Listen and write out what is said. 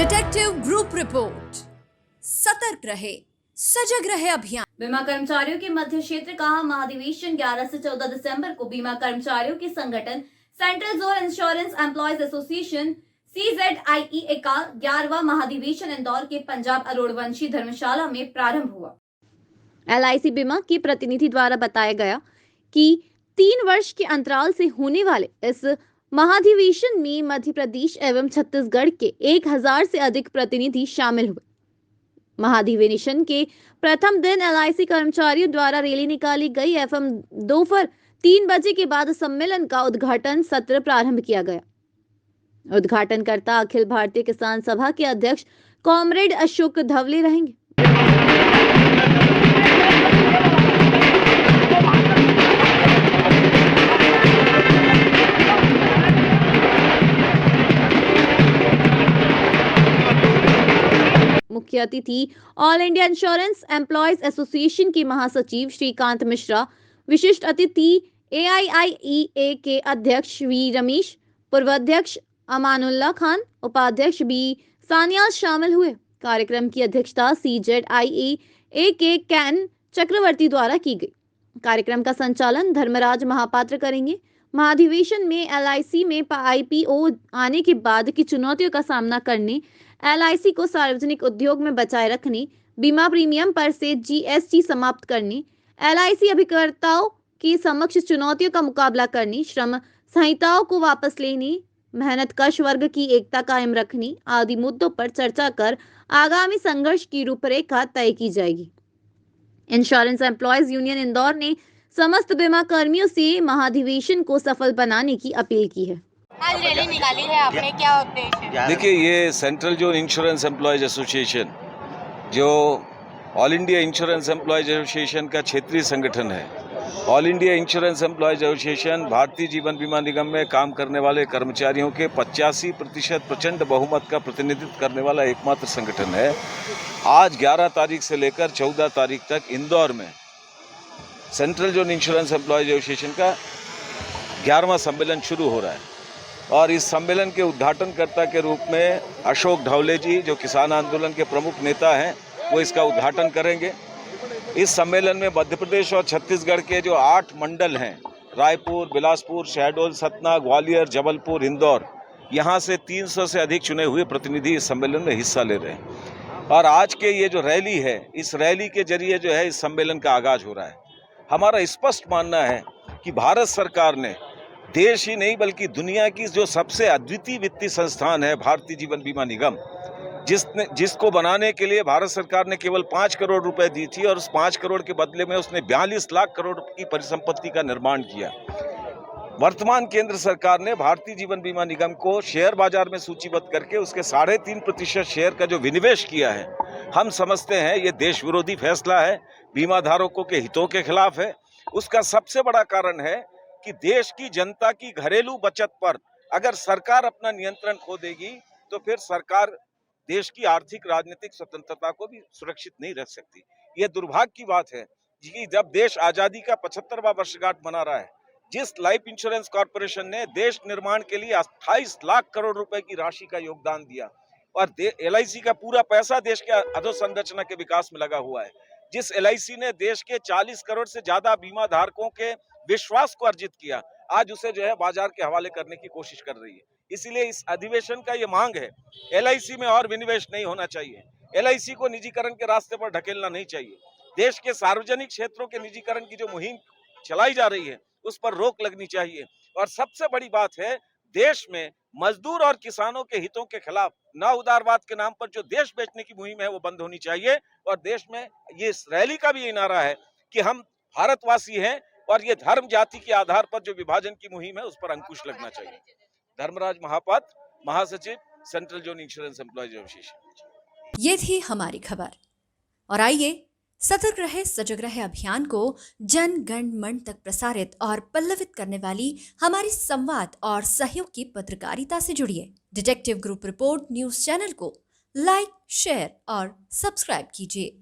Detective group report. सतर्क रहे, सजग रहे अभियान। बीमा कर्मचारियों के मध्य क्षेत्र का महाधिवेशन 11 से 14 दिसंबर को बीमा कर्मचारियों के संगठन central zone insurance employees association CZIE का 11वां महाधिवेशन इंदौर के पंजाब अरोड़वंशी धर्मशाला में प्रारंभ हुआ। LIC बीमा के प्रतिनिधि द्वारा बताया गया कि 3 वर्ष के अंतराल से होने वाले इस महाधिवेशन में मध्य प्रदेश एवं छत्तीसगढ़ के 1000 से अधिक प्रतिनिधि शामिल हुए। महाधिवेशन के प्रथम दिन LIC कर्मचारियों द्वारा रैली निकाली गई एवं दोपहर 3 बजे के बाद सम्मेलन का उद्घाटन सत्र प्रारंभ किया गया। उद्घाटनकर्ता अखिल भारतीय किसान सभा के अध्यक्ष कॉमरेड अशोक धवले रहेंगे। मुख्य अतिथि all India insurance employees association के महासचिव श्रीकांत मिश्रा, विशिष्ट अतिथि AIIEA के अध्यक्ष वी रमेश, पूर्वाध्यक्ष अमानुल्लाह खान, उपाध्यक्ष बी सानियाल शामिल हुए। कार्यक्रम की अध्यक्षता CZIE के कैन चक्रवर्ती द्वारा की गई। कार्यक्रम का संचालन धर्मराज महापात्र करेंगे। महाधिवेशन में LIC में IPO आने के बाद की चुनौतियों का सामना करने, LIC को सार्वजनिक उद्योग में बचाए रखने, बीमा प्रीमियम पर से GST समाप्त करने, LIC अभिकर्ताओं के समक्ष चुनौतियों का मुकाबला करने, श्रम संहिताओं को वापस लेने, मेहनतकश वर्ग की एकता कायम रखने आदि मुद्दों पर चर्चा कर आगामी संघर्ष की रूपरेखा तय की जाएगी। इंश्योरेंस एम्प्लॉयज यूनियन इंदौर ने समस्त बीमा कर्मियों से महाधिवेशन को सफल बनाने की अपील की है। आज रैली निकाली है आपने, क्या उद्देश्य है? देखिए, ये central zone insurance employees association जो all India insurance employees association का क्षेत्रीय संगठन है। All India insurance employees association भारतीय जीवन बीमा निगम में काम करने वाले कर्मचारियों के 85% प्रचंड बहुमत का प्रतिनिधित्व करने वाला एकमात्र संगठन है। आज 11 तारीख से लेकर 14 तारीख तक इंदौर में central zone insurance employees association का 11वां सम्मेलन शुरू हो रहा है और इस सम्मेलन के उद्घाटनकर्ता के रूप में अशोक धवले जी, जो किसान आंदोलन के प्रमुख नेता हैं, वो इसका उद्घाटन करेंगे। इस सम्मेलन में मध्य प्रदेश और छत्तीसगढ़ के जो 8 मंडल हैं, रायपुर, बिलासपुर, शहडोल, सतना, ग्वालियर, जबलपुर, इंदौर, यहाँ से 300 से अधिक चुने हुए प्रतिनिधि इस सम्मेलन में हिस्सा ले रहे हैं। और आज के ये जो रैली है, इस रैली के जरिए जो है इस सम्मेलन का आगाज हो रहा है। हमारा स्पष्ट मानना है कि भारत सरकार ने देश ही नहीं बल्कि दुनिया की जो सबसे अद्वितीय वित्तीय संस्थान है भारतीय जीवन बीमा निगम, जिसको बनाने के लिए भारत सरकार ने केवल 5 करोड़ रुपए दी थी और उस 5 करोड़ के बदले में उसने 42 लाख करोड़ की परिसंपत्ति का निर्माण किया। वर्तमान केंद्र सरकार ने भारतीय जीवन बीमा निगम को शेयर बाजार में सूचीबद्ध करके उसके 3.5% शेयर का जो विनिवेश किया है, हम समझते हैं ये देश विरोधी फैसला है, बीमा धारकों के हितों के खिलाफ है। उसका सबसे बड़ा कारण है कि देश की जनता की घरेलू बचत पर अगर सरकार अपना नियंत्रण खो देगी तो फिर सरकार देश की आर्थिक राजनीतिक स्वतंत्रता को भी सुरक्षित नहीं रख सकती। यह दुर्भाग्य की बात है कि जब देश आजादी का 75वां वर्षगांठ मना रहा है, जिस लाइफ इंश्योरेंस कॉर्पोरेशन ने देश निर्माण के लिए 28 लाख करोड़ रुपए की राशि का योगदान दिया और LIC का पूरा पैसा देश के अधोसंरचना के विकास में लगा हुआ है, जिस LIC ने देश के 40 करोड़ से ज्यादा बीमा धारकों के विश्वास को अर्जित किया, आज उसे जो है बाजार के हवाले करने की कोशिश कर रही है। इसीलिए इस अधिवेशन का ये मांग है, LIC में और विनिवेश नहीं होना चाहिए, LIC को निजीकरण के रास्ते पर ढकेलना नहीं चाहिए। देश के सार्वजनिक क्षेत्रों के निजीकरण की जो मुहिम चलाई जा रही है उस पर रोक लगनी चाहिए। और सबसे बड़ी बात है, देश में मजदूर और किसानों के हितों के खिलाफ ना उदारवाद के नाम पर जो देश बेचने की मुहिम है वो बंद होनी चाहिए। और देश में ये रैली का भी ये नारा है कि हम भारतवासी हैं और ये धर्म जाति के आधार पर जो विभाजन की मुहिम है उस पर अंकुश लगना चाहिए। धर्मराज महापात्र, महासचिव, central zone insurance employees association. ये थी हमारी खबर और आइए सतर्क रहे, सजग रहे अभियान को जन गण मन तक प्रसारित और पल्लवित करने वाली हमारी संवाद और सहयोग की पत्रकारिता से जुड़िए। Detective group report news channel को लाइक, शेयर और सब्सक्राइब कीजिए।